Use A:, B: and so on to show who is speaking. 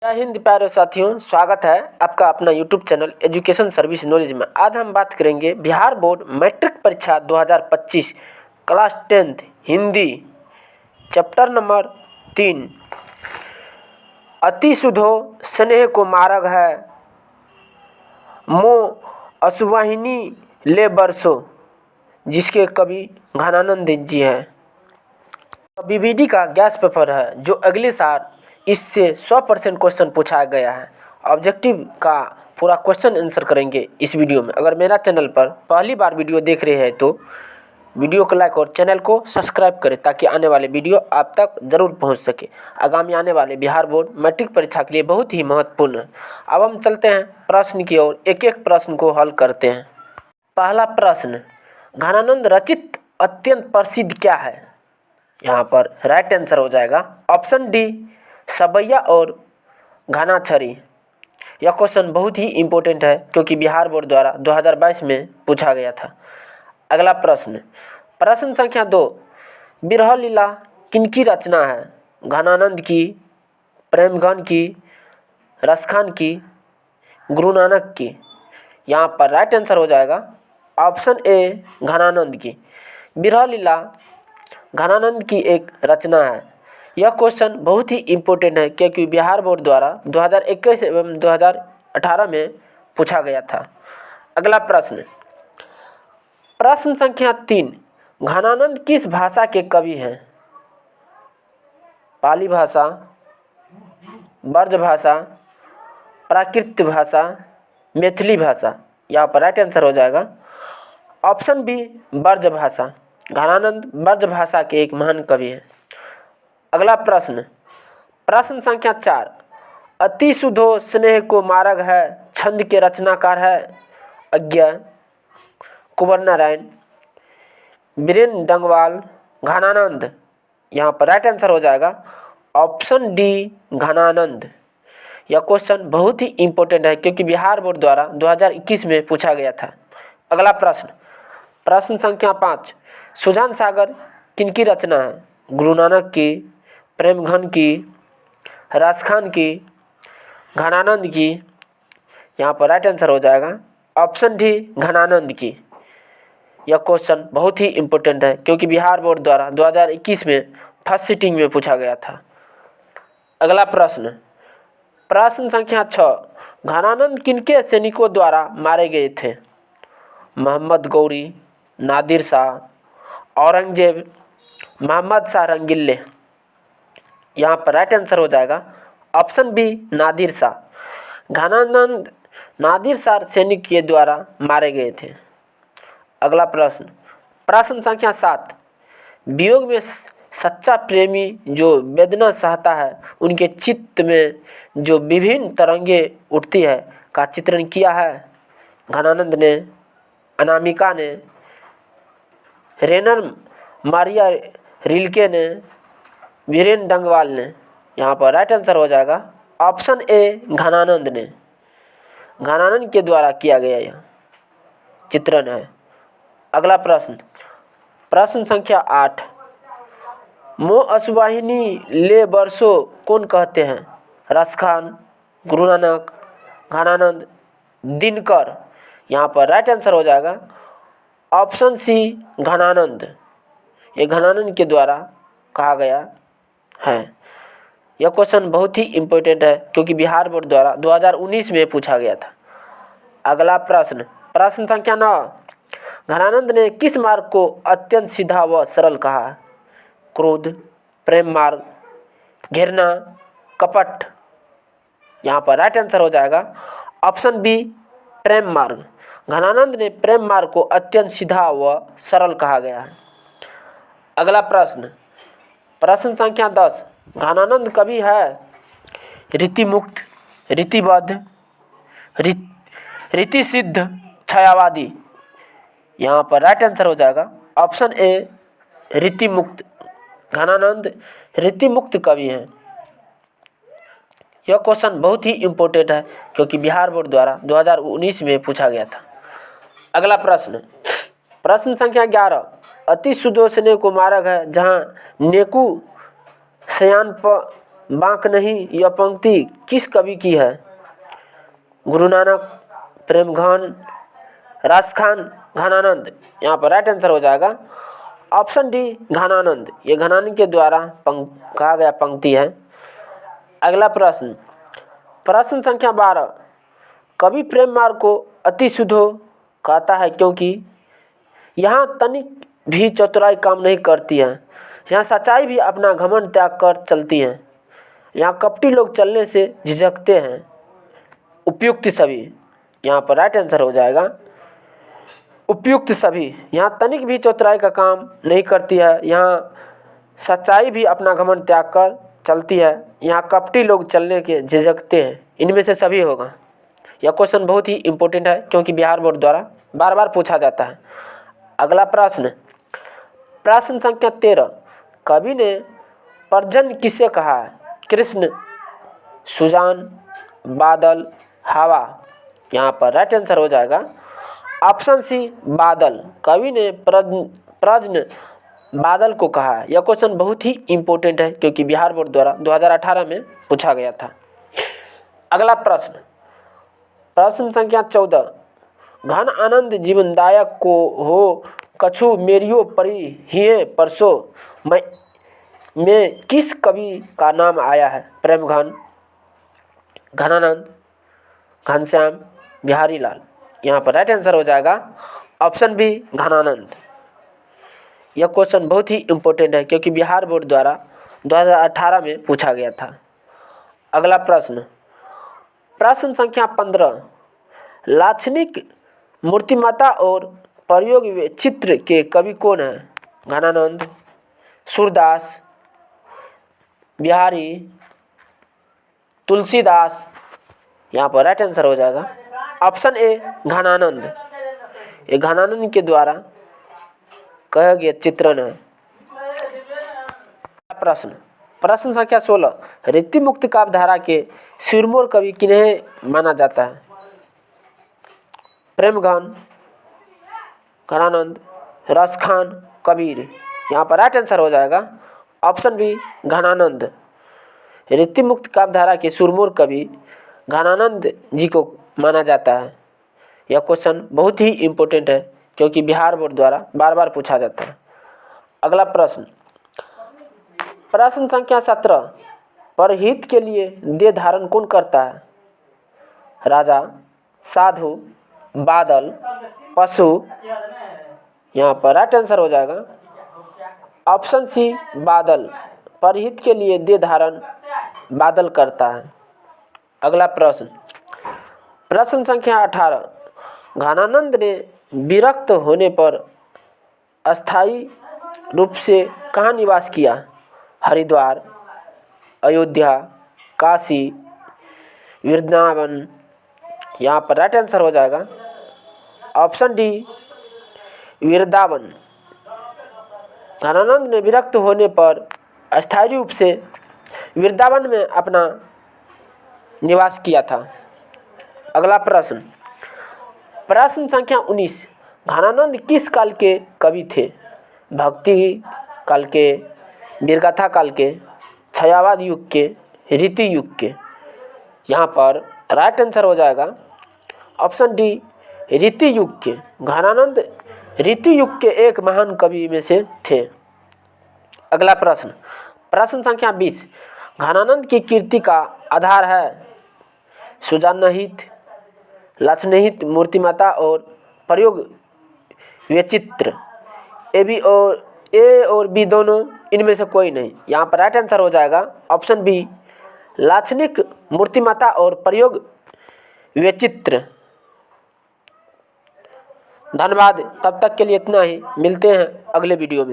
A: जय हिंद प्यारे साथियों, स्वागत है आपका अपना YouTube channel education service knowledge में। आज हम बात करेंगे बिहार बोर्ड मैट्रिक परीक्षा 2025 class 10th Hindi chapter number 3 अति सुधो स्नेह को मार्ग है मो असुवाहिनी ले बरसो, जिसके कवि घनानंद जी हैं। बीबीडी का गैस पेपर है जो अगले साल इससे 100% क्वेश्चन पूछा गया है। ऑब्जेक्टिव का पूरा क्वेश्चन आंसर करेंगे इस वीडियो में। अगर मेरा चैनल पर पहली बार वीडियो देख रहे हैं तो वीडियो को लाइक और चैनल को सब्सक्राइब करें ताकि आने वाले वीडियो आप तक ज़रूर पहुंच सके। आगामी आने वाले बिहार बोर्ड मैट्रिक परीक्षा के लिए बहुत ही महत्वपूर्ण है। अब हम चलते हैं प्रश्न की ओर, एक एक प्रश्न को हल करते हैं। पहला प्रश्न, घनानंद रचित अत्यंत प्रसिद्ध क्या है? यहाँ पर राइट आंसर हो जाएगा ऑप्शन डी, सबैया और घनाछरी। यह क्वेश्चन बहुत ही इम्पोर्टेंट है क्योंकि बिहार बोर्ड द्वारा 2022 में पूछा गया था। अगला प्रश्न, प्रश्न संख्या 2, बिरह लीला किनकी रचना है? घनानंद की, प्रेमघन की, रसखान की, गुरु नानक की। यहाँ पर राइट आंसर हो जाएगा ऑप्शन ए, घनानंद की। बिरह लीला घनानंद की एक रचना है। यह क्वेश्चन बहुत ही इम्पोर्टेंट है क्योंकि बिहार बोर्ड द्वारा 2021 एवं 2018 में पूछा गया था। अगला प्रश्न, प्रश्न संख्या 3, घनानंद किस भाषा के कवि हैं? पाली भाषा, ब्रज भाषा, प्राकृत भाषा, मैथिली भाषा। यहाँ पर राइट आंसर हो जाएगा ऑप्शन बी, ब्रज भाषा। घनानंद ब्रज भाषा के एक महान कवि हैं। अगला प्रश्न, प्रश्न संख्या 4, अति सुधो स्नेह को मार्ग है छंद के रचनाकार है? अज्ञा, कुंवर नारायण, बीरेन डंगवाल, घनानंद। यहाँ पर राइट आंसर हो जाएगा ऑप्शन डी, घनानंद। यह क्वेश्चन बहुत ही इम्पोर्टेंट है क्योंकि बिहार बोर्ड द्वारा 2021 में पूछा गया था। अगला प्रश्न, प्रश्न संख्या 5, सुजान सागर किनकी रचना है? गुरु नानक की, प्रेमघन की, रसखान की, घनानंद की। यहाँ पर राइट आंसर हो जाएगा ऑप्शन डी, घनानंद की। यह क्वेश्चन बहुत ही इम्पोर्टेंट है क्योंकि बिहार बोर्ड द्वारा 2021 में फर्स्ट सिटिंग में पूछा गया था। अगला प्रश्न, प्रश्न संख्या 6, घनानंद किनके सैनिकों द्वारा मारे गए थे? मोहम्मद गौरी, नादिर शाह, औरंगजेब, मोहम्मद शाह रंगीले। यहाँ पर राइट आंसर हो जाएगा ऑप्शन बी, नादिर शाह। घनानंद नादिर शाह सैनिक के द्वारा मारे गए थे। अगला प्रश्न, प्रश्न संख्या 7, वियोग में सच्चा प्रेमी जो वेदना सहता है उनके चित्त में जो विभिन्न तरंगे उठती है का चित्रण किया है? घनानंद ने, अनामिका ने, रेनर मारिया रिल्के ने, बीरेन डंगवाल ने। यहाँ पर राइट आंसर हो जाएगा ऑप्शन ए, घनानंद ने। घनानंद के द्वारा किया गया यह चित्रण है। अगला प्रश्न, प्रश्न संख्या 8, मो असुवाहिनी ले बरसो कौन कहते हैं? रसखान, गुरु नानक, घनानंद, दिनकर। यहाँ पर राइट आंसर हो जाएगा ऑप्शन सी, घनानंद। ये घनानंद के द्वारा कहा गया है। यह क्वेश्चन बहुत ही इम्पोर्टेंट है क्योंकि बिहार बोर्ड द्वारा 2019 में पूछा गया था। अगला प्रश्न, प्रश्न संख्या 9, घनानंद ने किस मार्ग को अत्यंत सीधा व सरल कहा? क्रोध, प्रेम मार्ग, घृणा, कपट। यहाँ पर राइट आंसर हो जाएगा ऑप्शन बी, प्रेम मार्ग। घनानंद ने प्रेम मार्ग को अत्यंत सीधा व सरल कहा गया है। अगला प्रश्न, प्रश्न संख्या 10, घनानंद कवि है रीतिमुक्त, रीतिबद्ध, रीति सिद्ध, छायावादी। यहाँ पर राइट आंसर हो जाएगा ऑप्शन ए, रीतिमुक्त। घनानंद रीतिमुक्त कवि हैं। यह क्वेश्चन बहुत ही इम्पोर्टेंट है क्योंकि बिहार बोर्ड द्वारा 2019 में पूछा गया था। अगला प्रश्न, प्रश्न संख्या 11, अति सुधो स्नेह को मार्ग है जहाँ नेकु बांक नहीं यह पंक्ति किस कवि की है? गुरु नानक, प्रेमघन, रसखान, घनानंद। यहाँ पर राइट आंसर हो जाएगा ऑप्शन डी घनानंद। ये घनानंद के द्वारा कहा गया पंक्ति है। अगला प्रश्न, प्रश्न संख्या 12, कवि प्रेम मार्ग को अति शुद्धो कहता है क्योंकि यहाँ तनिक भी चतुराई काम नहीं करती है, यहाँ सच्चाई भी अपना घमंड त्याग कर चलती है, यहाँ कपटी लोग चलने से झिझकते हैं। उपयुक्त सभी, यहाँ पर राइट आंसर हो जाएगा उपयुक्त सभी। यहाँ तनिक भी चतुराई का काम नहीं करती है, यहाँ सच्चाई भी अपना घमंड त्याग कर चलती है, यहाँ कपटी लोग चलने के झिझकते हैं। इनमें से सभी होगा। यह क्वेश्चन बहुत ही इम्पोर्टेंट है क्योंकि बिहार बोर्ड द्वारा बार बार पूछा जाता है। अगला प्रश्न, प्रश्न संख्या 13, कवि ने पर्जन्य किसे कहा है? कृष्ण, सुजान, बादल, हवा। यहाँ पर राइट आंसर हो जाएगा ऑप्शन सी बादल। कवि ने प्रश्न बादल को कहा है। यह क्वेश्चन बहुत ही इम्पोर्टेंट है क्योंकि बिहार बोर्ड द्वारा 2018 में पूछा गया था। अगला प्रश्न, प्रश्न संख्या 14, घन आनंद जीवनदायक को हो कछु मेरियो परी हिये परसो में किस कवि का नाम आया है? प्रेमघन, घनानंद, घनश्याम, बिहारी लाल। यहाँ पर राइट आंसर हो जाएगा ऑप्शन बी घनानंद। यह क्वेश्चन बहुत ही इम्पोर्टेंट है क्योंकि बिहार बोर्ड द्वारा 2018 में पूछा गया था। अगला प्रश्न, प्रश्न संख्या 15, लाक्षणिक मूर्तिमत्ता और प्रयोग चित्र के कवि कौन है? घनानंद, सूरदास, बिहारी, तुलसीदास। यहाँ पर राइट आंसर हो जाएगा ऑप्शन ए घनानंद। ये घनानंद के द्वारा कहा गया चित्रण है। प्रश्न, प्रश्न संख्या 16, रीति मुक्त काव्य धारा के सिरमौर कवि किन्हें माना जाता है? प्रेमघन, घनानंद, रसखान, कबीर। यहाँ पर राइट आंसर हो जाएगा ऑप्शन बी घनानंद। रीति मुक्त काव्य धारा के सिरमौर कवि घनानंद जी को माना जाता है। यह क्वेश्चन बहुत ही इम्पोर्टेंट है क्योंकि बिहार बोर्ड द्वारा बार बार पूछा जाता है। अगला प्रश्न, प्रश्न संख्या 17, परहित के लिए देह धारण कौन करता है? राजा, साधु, बादल, पशु। यहाँ पर राइट आंसर हो जाएगा ऑप्शन सी बादल। परहित के लिए देह धारण बादल करता है। अगला प्रश्न, प्रश्न संख्या 18, घनानंद ने विरक्त होने पर अस्थायी रूप से कहाँ निवास किया? हरिद्वार, अयोध्या, काशी, वृंदावन। यहाँ पर राइट आंसर हो जाएगा ऑप्शन डी वृंदावन। घनानंद ने विरक्त होने पर अस्थायी रूप से वृंदावन में अपना निवास किया था। अगला प्रश्न, प्रश्न संख्या 19, घनानंद किस काल के कवि थे? भक्ति काल के, वीरगाथा काल के, छायावाद युग के, रीति युग के। यहाँ पर राइट आंसर हो जाएगा ऑप्शन डी रीति युग के। घनानंद रीति युग के एक महान कवि में से थे। अगला प्रश्न, प्रश्न संख्या 20, घनानंद की कीर्ति का आधार है सुजानहित, लाक्षणिक मूर्तिमत्ता और प्रयोग व्यचित्र। ए और बी दोनों, इनमें से कोई नहीं। यहाँ पर राइट आंसर हो जाएगा ऑप्शन बी लाक्षणिक मूर्तिमत्ता और प्रयोग व्यचित्र। धन्यवाद। तब तक के लिए इतना ही, मिलते हैं अगले वीडियो में।